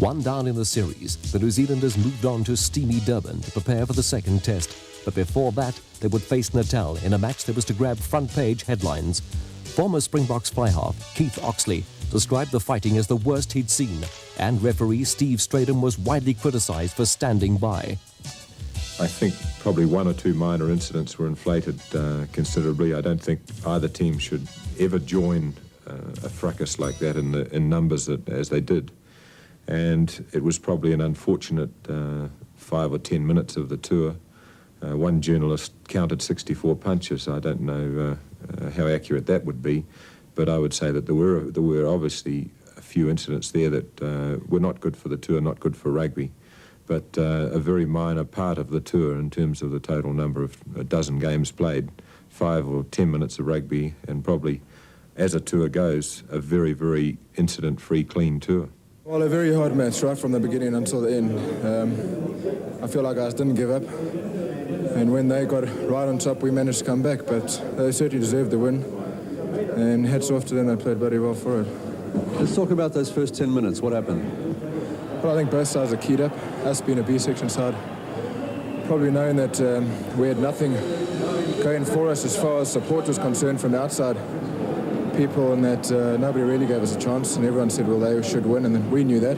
One down in the series, the New Zealanders moved on to steamy Durban to prepare for the second test. But before that, they would face Natal in a match that was to grab front-page headlines. Former Springboks fly-half Keith Oxley described the fighting as the worst he'd seen, and referee Steve Stratham was widely criticised for standing by. I think probably one or two minor incidents were inflated considerably. I don't think either team should ever join a fracas like that in numbers as they did. And it was probably an unfortunate 5 or 10 minutes of the tour. One journalist counted 64 punches. I don't know how accurate that would be, but I would say that there were obviously a few incidents there that were not good for the tour, not good for rugby, but a very minor part of the tour in terms of the total number of a dozen games played, 5 or 10 minutes of rugby, and probably, as a tour goes, a very, very incident-free, clean tour. Well, a very hard match, right from the beginning until the end. I feel like guys didn't give up, and when they got right on top, we managed to come back, but they certainly deserved the win, and hats off to them, they played very well for it. Let's talk about those first 10 minutes. What happened? Well, I think both sides are keyed up, us being a B-section side, probably knowing that we had nothing going for us as far as support was concerned from the outside people, and that nobody really gave us a chance, and everyone said, well, they should win, and we knew that.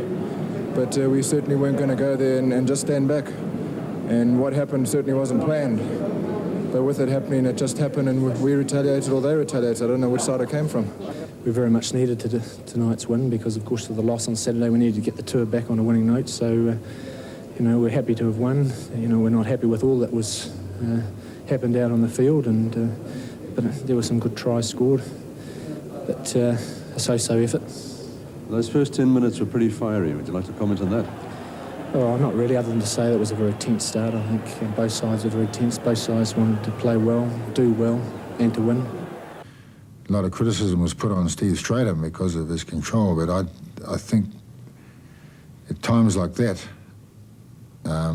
But we certainly weren't going to go there and just stand back. And what happened certainly wasn't planned. But with it happening, it just happened, and we retaliated or they retaliated. I don't know which side it came from. We very much needed tonight's win because, of course, of the loss on Saturday, we needed to get the tour back on a winning note. So, we're happy to have won. We're not happy with all that was happened out on the field, but there were some good tries scored. But a so-so effort. Those first 10 minutes were pretty fiery. Would you like to comment on that? Oh, not really, other than to say it was a very tense start. I think both sides were very tense. Both sides wanted to play well, do well, and to win. A lot of criticism was put on Steve Stratham because of his control, but I think at times like that, a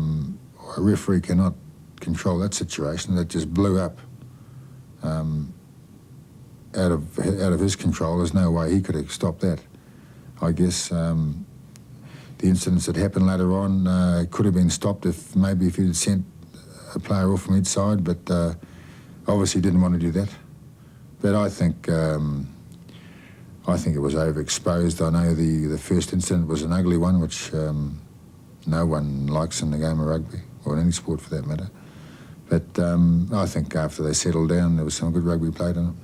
referee cannot control that situation. That just blew up. Out of his control. There's no way he could have stopped that. I guess the incidents that happened later on could have been stopped if he'd had sent a player off from each side, but obviously didn't want to do that. But I think it was overexposed. I know the first incident was an ugly one, which no one likes in the game of rugby, or in any sport for that matter. But I think after they settled down, there was some good rugby played in it.